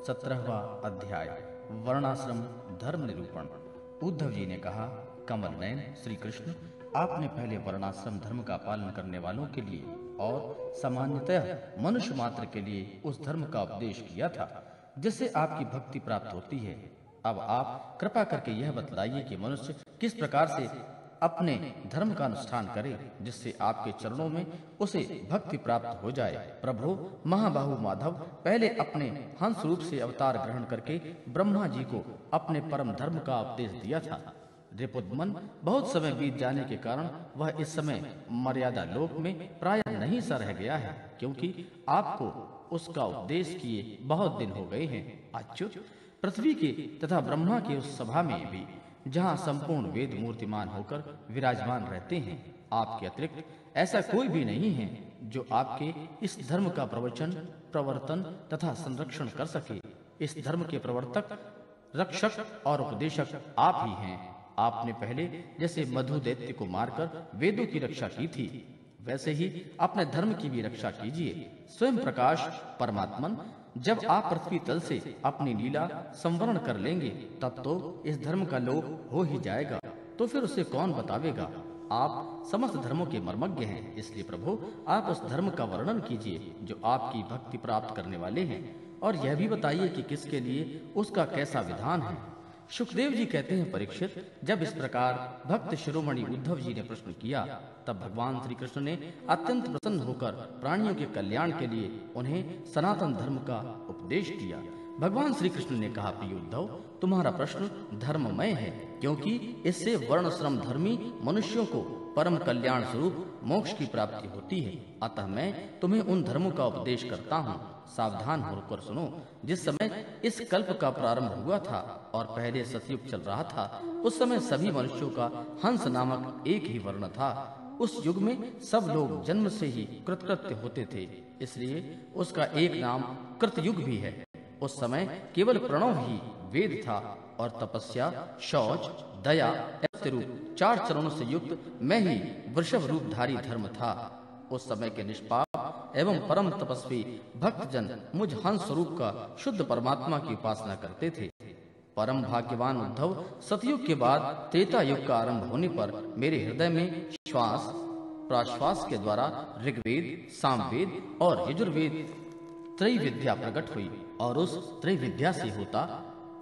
17वां अध्याय वर्णाश्रम धर्म निरूपण। उद्धव जी ने कहा, कमल नयन श्री कृष्ण, आपने पहले वर्णाश्रम धर्म का पालन करने वालों के लिए और सामान्यतः मनुष्य मात्र के लिए उस धर्म का उपदेश किया था जिससे आपकी भक्ति प्राप्त होती है। अब आप कृपा करके यह बतलाइए कि मनुष्य किस प्रकार से अपने धर्म का अनुष्ठान करे जिससे आपके चरणों में उसे भक्ति प्राप्त हो जाए। प्रभु महाबाहु माधव पहले अपने हंस रूप से अवतार ग्रहण करके ब्रह्मा जी को अपने परम धर्म का उपदेश दिया था। रिपुदमन बहुत समय बीत जाने के कारण वह इस समय मर्यादा लोक में प्रायः नहीं सा रह गया है, क्योंकि आपको उसका उपदेश किए बहुत दिन हो गए हैं। अच्युत, पृथ्वी के तथा ब्रह्मा के उस सभा में भी जहाँ संपूर्ण वेद मूर्तिमान होकर विराजमान रहते हैं, आपके अतिरिक्त ऐसा कोई भी नहीं है जो आपके इस धर्म का प्रवचन, प्रवर्तन तथा संरक्षण कर सके। इस धर्म के प्रवर्तक, रक्षक और उपदेशक आप ही हैं। आपने पहले जैसे मधु दैत्य को मारकर वेदों की रक्षा की थी, वैसे ही अपने धर्म की भी रक्षा कीजिए। स्वयं प्रकाश परमात्मन, जब आप पृथ्वी तल से अपनी लीला संवरण कर लेंगे तब तो इस धर्म का लोप हो ही जाएगा, तो फिर उसे कौन बतावेगा। आप समस्त धर्मों के मर्मज्ञ हैं, इसलिए प्रभु आप उस धर्म का वर्णन कीजिए जो आपकी भक्ति प्राप्त करने वाले हैं, और यह भी बताइए कि किसके लिए उसका कैसा विधान है। सुखदेव जी कहते हैं, परीक्षित, जब इस प्रकार भक्त शिरोमणि उद्धव जी ने प्रश्न किया तब भगवान श्री कृष्ण ने अत्यंत प्रसन्न होकर प्राणियों के कल्याण के लिए उन्हें सनातन धर्म का उपदेश दिया। भगवान श्री कृष्ण ने कहा, प्रिय उद्धव, तुम्हारा प्रश्न धर्ममय है, क्योंकि इससे वर्णाश्रम धर्मी मनुष्यों को परम कल्याण स्वरूप मोक्ष की प्राप्ति होती है। अतः मैं तुम्हें उन धर्मों का उपदेश करता हूँ। सावधान होकर सुनो। जिस समय इस कल्प का प्रारंभ हुआ था और पहले सतयुग चल रहा था, उस समय सभी मनुष्यों का हंस नामक एक ही वर्ण था। उस युग में सब लोग जन्म से ही कृतकृत्य होते थे, इसलिए उसका एक नाम कृतयुग भी है। उस समय केवल प्रणव ही वेद था और तपस्या, शौच, दया रूप 4 चरणों से युक्त मैं ही वृषभ रूपधारी धर्म था। उस समय के निष्पाप एवं परम तपस्वी भक्तजन मुझ हंस स्वरूप का शुद्ध परमात्मा की उपासना करते थे। परम भाग्यवान उद्धव, सतयुग के बाद त्रेता युग का आरंभ होने पर मेरे हृदय में श्वास प्राश्वास के द्वारा ऋग्वेद, सामवेद और यजुर्वेद त्रैविद्या प्रकट हुई, और उस त्रैविद्या से होता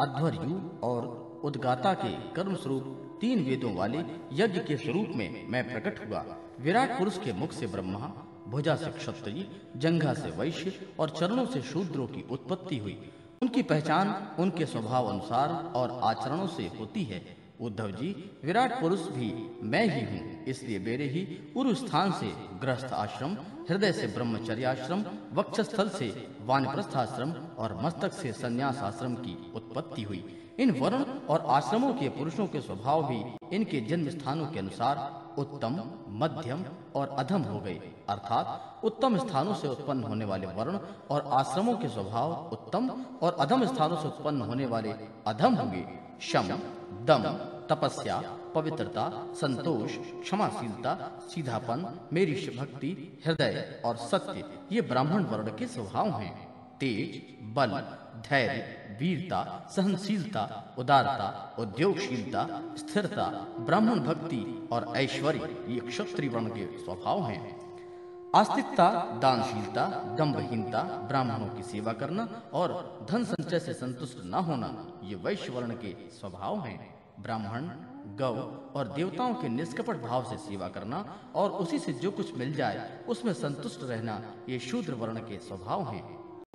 अध्वर्यु और उद्गाता के कर्म स्वरूप 3 वेदों वाले यज्ञ के स्वरूप में मैं प्रकट हुआ। विराट पुरुष के मुख से ब्रह्मा, भुजा से क्षत्रिय, जंघा से वैश्य और चरणों से शूद्रों की उत्पत्ति हुई। उनकी पहचान उनके स्वभाव अनुसार और आचरणों से होती है। उद्धव जी, विराट पुरुष भी मैं ही हूँ, इसलिए मेरे ही उरु स्थान से गृहस्थ आश्रम, हृदय से ब्रह्मचर्य आश्रम, वक्षस्थल से वानप्रस्थाश्रम और मस्तक से संन्यास आश्रम की उत्पत्ति हुई। इन वर्ण और आश्रमों के पुरुषों के स्वभाव भी इनके जन्म स्थानों के अनुसार उत्तम, मध्यम और अधम हो गए। अर्थात उत्तम स्थानों से उत्पन्न होने वाले वर्ण और आश्रमों के स्वभाव उत्तम और अधम स्थानों से उत्पन्न होने वाले अधम होंगे। शम, दम, तपस्या, पवित्रता, संतोष, क्षमाशीलता, सीधापन, मेरी भक्ति, हृदय और सत्य ये ब्राह्मण वर्ण के स्वभाव हैं। तेज, बल, धैर्य, वीरता, सहनशीलता, उदारता, उद्योगशीलता, स्थिरता, ब्राह्मण भक्ति और ऐश्वर्य ये क्षत्रिय वर्ण के स्वभाव हैं। आस्तिकता, दानशीलता, दंभहीनता, ब्राह्मणों की सेवा करना और धन संचय से संतुष्ट न होना ये वैश्य वर्ण के स्वभाव हैं। ब्राह्मण, गौ और देवताओं के निष्कपट भाव से सेवा करना और उसी से जो कुछ मिल जाए उसमें संतुष्ट रहना ये शूद्र वर्ण के स्वभाव हैं।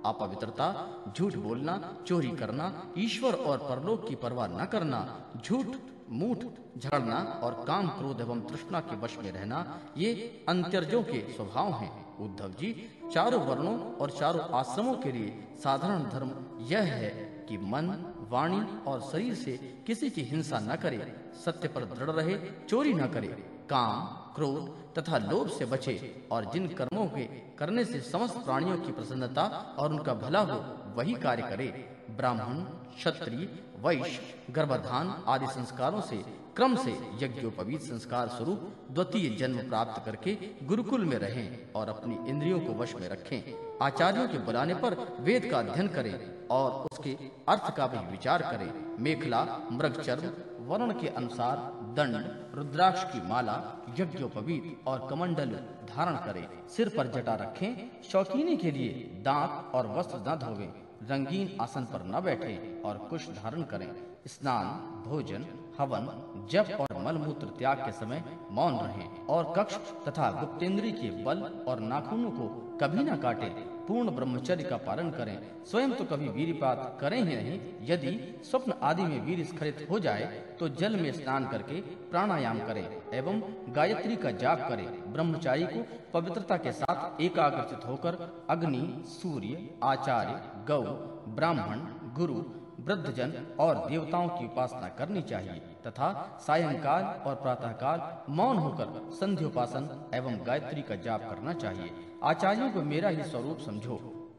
अपवित्रता, झूठ बोलना, चोरी करना, ईश्वर और परलोक की परवाह न करना, झूठ मूठ झगड़ना और काम, क्रोध एवं तृष्णा के वश में रहना ये अंतर्जों के स्वभाव हैं। उद्धव जी, चारों वर्णों और चारों आश्रमों के लिए साधारण धर्म यह है कि मन, वाणी और शरीर से किसी की हिंसा न करे, सत्य पर दृढ़ रहे, चोरी न करे, काम, क्रोध तथा लोभ से बचे और जिन कर्मों के करने से समस्त प्राणियों की प्रसन्नता और उनका भला हो वही कार्य करे। ब्राह्मण, क्षत्रिय, वैश्य गर्भाधान आदि संस्कारों से क्रम से यज्ञोपवीत संस्कार स्वरूप द्वितीय जन्म प्राप्त करके गुरुकुल में रहें और अपनी इंद्रियों को वश में रखें। आचार्यों के बुलाने पर वेद का अध्ययन करें और उसके अर्थ का भी विचार करें। मेखला, मृगचर्म, वर्ण के अनुसार दंड, रुद्राक्ष की माला, यज्ञोपवीत और कमंडल धारण करें। सिर पर जटा रखें। शौकीनी के लिए दांत और वस्त्र न धोवें। रंगीन आसन पर न बैठें और कुश धारण करें। स्नान, भोजन, हवन, जप और मलमूत्र त्याग के समय मौन रहें और कक्ष तथा गुप्तेंद्री के बल और नाखूनों को कभी न काटें। पूर्ण ब्रह्मचर्य का पालन करें। स्वयं तो कभी वीर्यपात करें ही नहीं। यदि स्वप्न आदि में वीर्य स्खलित हो जाए तो जल में स्नान करके प्राणायाम करें एवं गायत्री का जाप करें। ब्रह्मचारी को पवित्रता के साथ एकाग्रचित होकर अग्नि, सूर्य, आचार्य, गौ, ब्राह्मण, गुरु, वृद्धजन और देवताओं की उपासना करनी चाहिए तथा सायंकाल और प्रातःकाल मौन होकर संध्योपासन एवं गायत्री का जाप करना चाहिए। आचार्यों को मेरा ही स्वरूप समझो,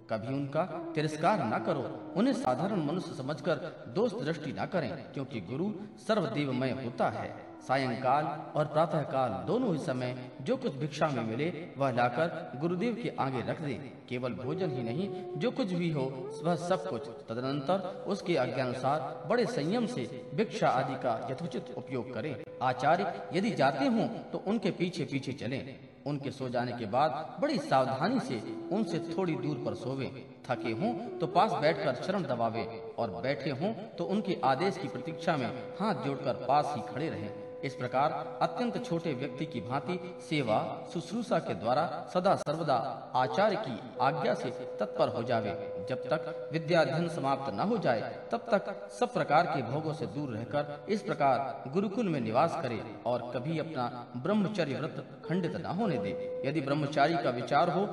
कभी उनका तिरस्कार न करो। उन्हें साधारण मनुष्य समझकर दोष दृष्टि न करें, क्योंकि गुरु सर्वदेवमय होता है। सायंकाल और प्रातःकाल दोनों ही समय जो कुछ भिक्षा में मिले वह लाकर गुरुदेव के आगे रख दे। केवल भोजन ही नहीं, जो कुछ भी हो वह सब कुछ। तदनंतर उसके आज्ञानुसार बड़े संयम से भिक्षा आदि का यथोचित उपयोग करें। आचार्य यदि जाते हों तो उनके पीछे पीछे चलें। उनके सो जाने के बाद बड़ी सावधानी से उनसे थोड़ी दूर पर सोवें। थके हों तो पास बैठकर चरण दबावें और बैठे हों तो उनके आदेश की प्रतीक्षा में हाथ जोड़कर पास ही खड़े रहें। इस प्रकार अत्यंत छोटे व्यक्ति की भांति सेवा शुश्रूषा के द्वारा सदा सर्वदा आचार्य की आज्ञा से तत्पर हो जावे। जब तक विद्याध्ययन समाप्त न हो जाए तब तक सब प्रकार के भोगों से दूर रहकर इस प्रकार गुरुकुल में निवास करे और कभी अपना ब्रह्मचर्य व्रत खंडित न होने दे। यदि ब्रह्मचारी का विचार हो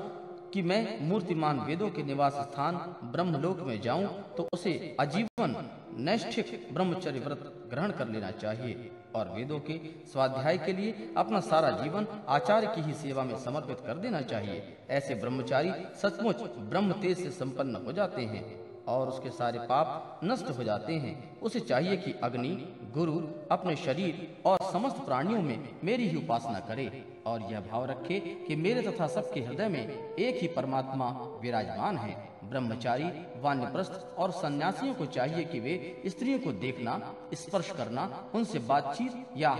कि मैं मूर्तिमान वेदों के निवास स्थान ब्रह्मलोक में जाऊं तो उसे आजीवन नैष्ठिक ब्रह्मचर्य व्रत ग्रहण कर लेना चाहिए और वेदों के स्वाध्याय के लिए अपना सारा जीवन आचार्य की ही सेवा में समर्पित कर देना चाहिए। ऐसे ब्रह्मचारी सचमुच ब्रह्म तेज से संपन्न हो जाते हैं और उसके सारे पाप नष्ट हो जाते हैं। उसे चाहिए कि अग्नि, गुरु, अपने शरीर और समस्त प्राणियों में मेरी ही उपासना करे और यह भाव रखे कि मेरे तथा सबके हृदय में एक ही परमात्मा विराजमान है। ब्रह्मचारी, वानप्रस्थ और सन्यासियों को चाहिए कि वे स्त्रियों को देखना, स्पर्श करना, उनसे बातचीत या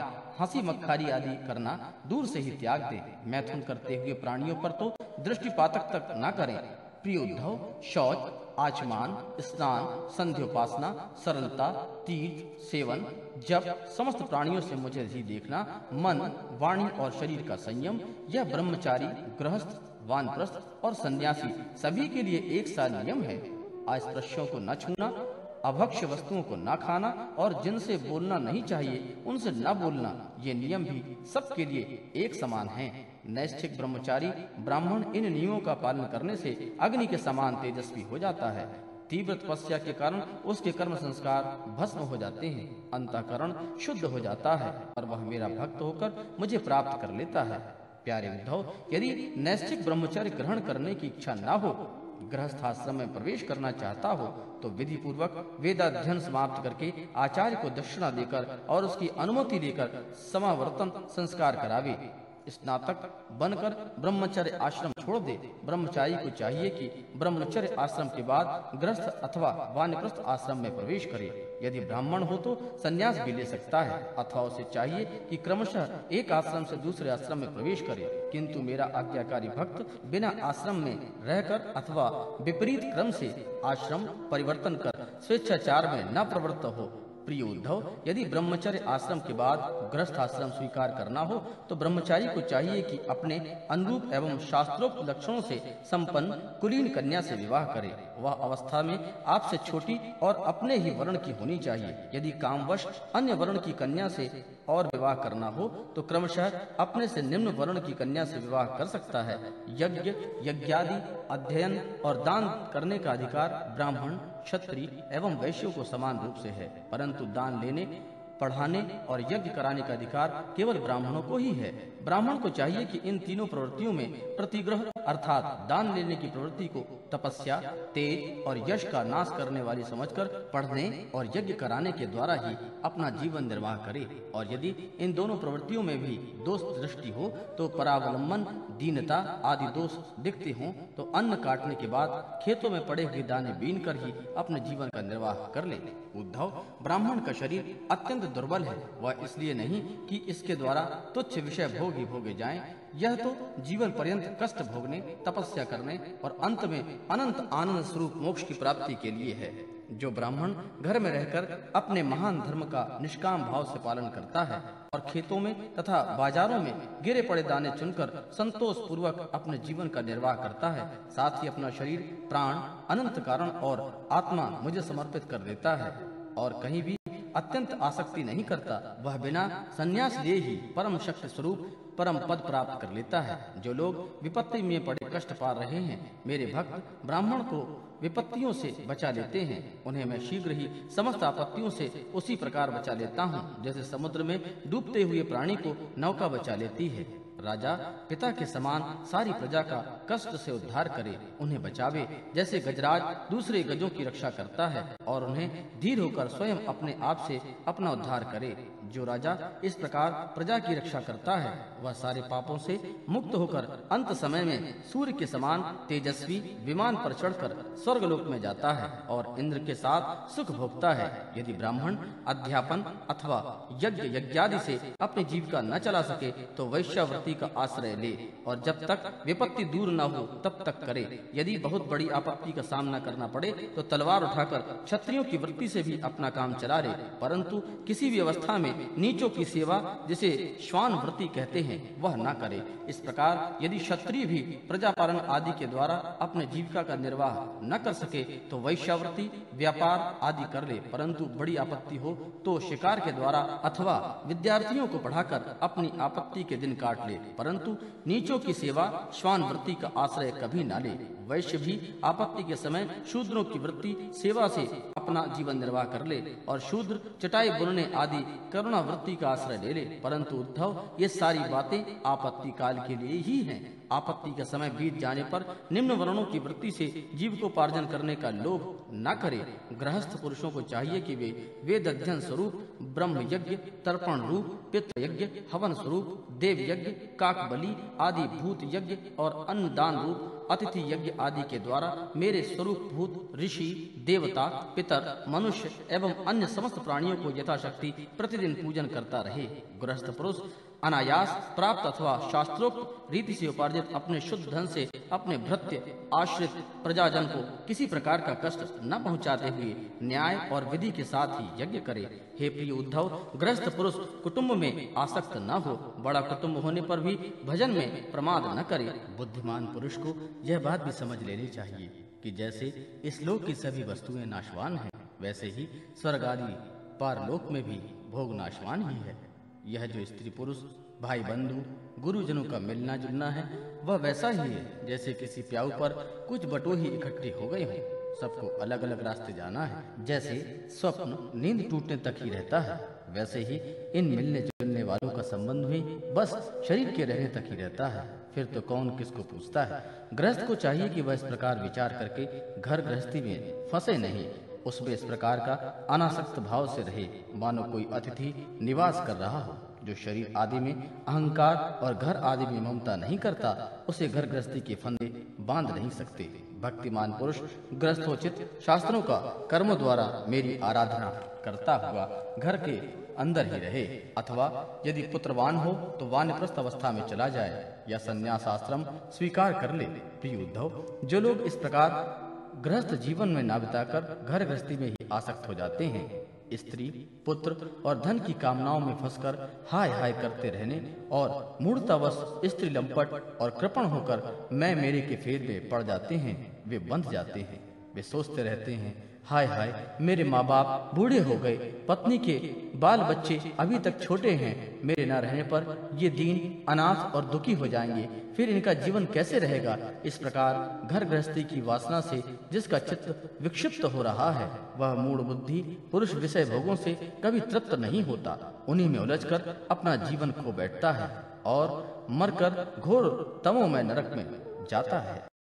हंसी मक्खारी आदि करना दूर से ही त्याग दें। मैथुन करते हुए प्राणियों पर तो दृष्टिपातक तक न करें। प्रिय उद्धव, शौच, आचमान, स्नान, संध्योपासना, सरलता, तीर्थ, सेवन, जप, समस्त प्राणियों से मुझे ही देखना, मन, वाणी और शरीर का संयम, यह ब्रह्मचारी, गृहस्थ, वानप्रस्थ और सन्यासी सभी के लिए एक सा नियम है। अस्पृश्यों को न छूना, अभक्ष्य वस्तुओं को न खाना और जिनसे बोलना नहीं चाहिए उनसे न बोलना, ये नियम भी सबके लिए एक समान हैं। नैष्ठिक ब्रह्मचारी ब्राह्मण इन नियमों का पालन करने से अग्नि के समान तेजस्वी हो जाता है। तीव्र तपस्या के कारण उसके कर्म संस्कार भस्म हो जाते हैं, अंतःकरण शुद्ध हो जाता है और वह मेरा भक्त होकर मुझे प्राप्त कर लेता है। प्यारे उद्धव, यदि नैष्ठिक ब्रह्मचर्य ग्रहण करने की इच्छा न हो, गृहस्थाश्रम में प्रवेश करना चाहता हो तो विधि पूर्वक वेदाध्ययन समाप्त करके आचार्य को दक्षिणा देकर और उसकी अनुमति लेकर समावर्तन संस्कार करावे। स्नातक बनकर ब्रह्मचर्य आश्रम छोड़ दे। ब्रह्मचारी को चाहिए कि ब्रह्मचर्य आश्रम के बाद गृहस्थ अथवा वानप्रस्थ आश्रम में प्रवेश करे। यदि ब्राह्मण हो तो संन्यास भी ले सकता है अथवा उसे चाहिए कि क्रमशः एक आश्रम से दूसरे आश्रम में प्रवेश करे। किंतु मेरा आज्ञाकारी भक्त बिना आश्रम में रहकर अथवा विपरीत क्रम से आश्रम परिवर्तन कर स्वेच्छाचार में न प्रवृत्त हो। प्रिय उद्धव, यदि ब्रह्मचर्य आश्रम के बाद गृहस्थ आश्रम स्वीकार करना हो तो ब्रह्मचारी को चाहिए कि अपने अनुरूप एवं शास्त्रोक्त लक्षणों से संपन्न कुलीन कन्या से विवाह करे। वह अवस्था में आपसे छोटी और अपने ही वर्ण की होनी चाहिए। यदि कामवश अन्य वर्ण की कन्या से और विवाह करना हो तो क्रमशः अपने से निम्न वर्ण की कन्या से विवाह कर सकता है। यज्ञ, यज्ञादि, अध्ययन और दान करने का अधिकार ब्राह्मण, क्षत्रिय एवं वैश्यों को समान रूप से है, परंतु दान लेने, पढ़ाने और यज्ञ कराने का अधिकार केवल ब्राह्मणों को ही है। ब्राह्मण को चाहिए कि इन तीनों प्रवृत्तियों में प्रतिग्रह अर्थात दान लेने की प्रवृत्ति को तपस्या, तेज और यश का नाश करने वाली समझकर पढ़ने और यज्ञ कराने के द्वारा ही अपना जीवन निर्वाह करे। और यदि इन दोनों प्रवृत्तियों में भी दोष दृष्टि हो तो परावलंबन, दीनता आदि दोष दिखते हों तो अन्न काटने के बाद खेतों में पड़े हुए दाने बीन कर ही अपने जीवन का निर्वाह कर ले। उद्धव, ब्राह्मण का शरीर अत्यंत दुर्बल है, वह इसलिए नहीं कि इसके द्वारा तुच्छ विषय भोग ही भोगे जाएं, यह तो जीवन पर्यंत कष्ट भोगने, तपस्या करने और अंत में अनंत आनंद स्वरूप मोक्ष की प्राप्ति के लिए है। जो ब्राह्मण घर में रहकर अपने महान धर्म का निष्काम भाव से पालन करता है और खेतों में तथा बाजारों में गिरे पड़े दाने चुनकर संतोष पूर्वक अपने जीवन का निर्वाह करता है, साथ ही अपना शरीर, प्राण, अनंत कारण और आत्मा मुझे समर्पित कर देता है और कहीं भी अत्यंत आसक्ति नहीं करता, वह बिना संन्यास लिए ही परम शक्ति स्वरूप परम पद प्राप्त कर लेता है। जो लोग विपत्ति में पड़े कष्ट पा रहे हैं, मेरे भक्त ब्राह्मण को विपत्तियों से बचा लेते हैं, उन्हें मैं शीघ्र ही समस्त आपत्तियों से उसी प्रकार बचा लेता हूँ जैसे समुद्र में डूबते हुए प्राणी को नौका बचा लेती है। राजा पिता के समान सारी प्रजा का कष्ट से उद्धार करे, उन्हें बचावे, जैसे गजराज दूसरे गजों की रक्षा करता है और उन्हें धीर होकर स्वयं अपने आप से अपना उद्धार करे। जो राजा इस प्रकार प्रजा की रक्षा करता है, वह सारे पापों से मुक्त होकर अंत समय में सूर्य के समान तेजस्वी विमान पर चढ़कर स्वर्गलोक में जाता है और इंद्र के साथ सुख भोगता है। यदि ब्राह्मण अध्यापन अथवा यज्ञ यज्ञादि से अपनी जीविका न चला सके तो वैश्यावृत्ति का आश्रय ले और जब तक विपत्ति दूर न हो तब तक करे। यदि बहुत बड़ी आपत्ति का सामना करना पड़े तो तलवार उठाकर क्षत्रियों की वृत्ति से भी अपना काम चला ले, परंतु किसी भी अवस्था में नीचों की सेवा, जिसे श्वान वृत्ति कहते हैं, वह न करे। इस प्रकार यदि क्षत्रिय भी प्रजापालन आदि के द्वारा अपने जीविका का निर्वाह न कर सके तो वैश्यावृत्ति, व्यापार आदि कर ले, परंतु बड़ी आपत्ति हो तो शिकार के द्वारा अथवा विद्यार्थियों को पढ़ाकर अपनी आपत्ति के दिन काट ले, परंतु नीचों की सेवा, श्वान वृत्ति का आश्रय कभी न ले। वैश्य भी आपत्ति के समय शूद्रों की वृत्ति सेवा से अपना जीवन निर्वाह कर ले और शूद्र चटाई बुनने आदि करुणा वृत्ति का आश्रय ले ले, परंतु उद्धव, ये सारी बातें आपत्ति काल के लिए ही हैं। आपत्ति का समय बीत जाने पर निम्न वर्णों की वृत्ति से जीविकोपार्जन करने का लोभ न करे। गृहस्थ पुरुषों को चाहिए कि वे वेद अध्ययन स्वरूप, ब्रह्म यज्ञ, तर्पण रूप, पितृ यज्ञ, हवन स्वरूप, देव यज्ञ, काक बलि आदि भूत यज्ञ और अन्न दान रूप अतिथि यज्ञ आदि के द्वारा मेरे स्वरूप भूत, ऋषि, देवता, पितर, मनुष्य एवं अन्य समस्त प्राणियों को यथाशक्ति प्रतिदिन पूजन करता रहे। गृहस्थ पुरुष अनायास प्राप्त अथवा शास्त्रोक्त रीति से उपार्जित अपने शुद्ध धन से अपने भृत्य आश्रित प्रजाजन को किसी प्रकार का कष्ट न पहुंचाते हुए न्याय और विधि के साथ ही यज्ञ करे। हे प्रिय उद्धव, गृहस्थ पुरुष कुटुंब में आसक्त न हो, बड़ा कुटुंब होने पर भी भजन में प्रमाद न करे। बुद्धिमान पुरुष को यह बात भी समझ लेनी चाहिए कि जैसे इस लोक की सभी वस्तुएं नाशवान हैं, वैसे ही स्वर्ग आदि पारलोक में भी भोग नाशवान ही है। यह जो स्त्री पुरुष, भाई बंधु, गुरुजनों का मिलना जुलना है, वह वैसा ही है जैसे किसी प्याऊ पर कुछ बटोही इकट्ठे हो गए हों। सबको अलग अलग रास्ते जाना है। जैसे स्वप्न नींद टूटने तक ही रहता है, वैसे ही इन मिलने जुलने वालों का संबंध भी बस शरीर के रहने तक ही रहता है। फिर तो कौन किसको पूछता है। गृहस्थ को चाहिए कि वह इस प्रकार विचार करके घर गृहस्थी में फंसे नहीं, उसमें इस प्रकार का अनासक्त भाव से रहे मानो कोई अतिथि निवास कर रहा हो। जो शरीर आदि में अहंकार और घर आदि में ममता नहीं करता, उसे घर गृहस्थी के फंदे बांध नहीं सकते। भक्तिमान पुरुष गृहस्थोचित शास्त्रों का कर्मों द्वारा मेरी आराधना करता हुआ घर के अंदर ही रहे, अथवा यदि पुत्रवान हो तो वानप्रस्थ अवस्था में चला जाए या संन्यास आश्रम स्वीकार कर ले। प्रिय उद्धव, जो लोग इस प्रकार गृहस्थ जीवन में ना बिताकर घर गृहस्थी में ही आसक्त हो जाते हैं, स्त्री, पुत्र और धन की कामनाओं में फंसकर हाय हाय करते रहने और मूढ़तावश स्त्री लंपट और कृपण होकर मैं मेरे के फेर में पड़ जाते हैं, वे बंध जाते हैं। वे सोचते रहते हैं, हाय हाय मेरे माँ बाप बूढ़े हो गए, पत्नी के बाल बच्चे अभी तक छोटे हैं, मेरे न रहने पर ये दीन अनाथ और दुखी हो जाएंगे, फिर इनका जीवन कैसे रहेगा। इस प्रकार घर गृहस्थी की वासना से जिसका चित्त विक्षिप्त हो रहा है, वह मूढ़ बुद्धि पुरुष विषय भोगों से कभी तृप्त नहीं होता, उन्हीं में उलझकर अपना जीवन खो बैठता है और मरकर घोर तमोमय नरक में जाता है।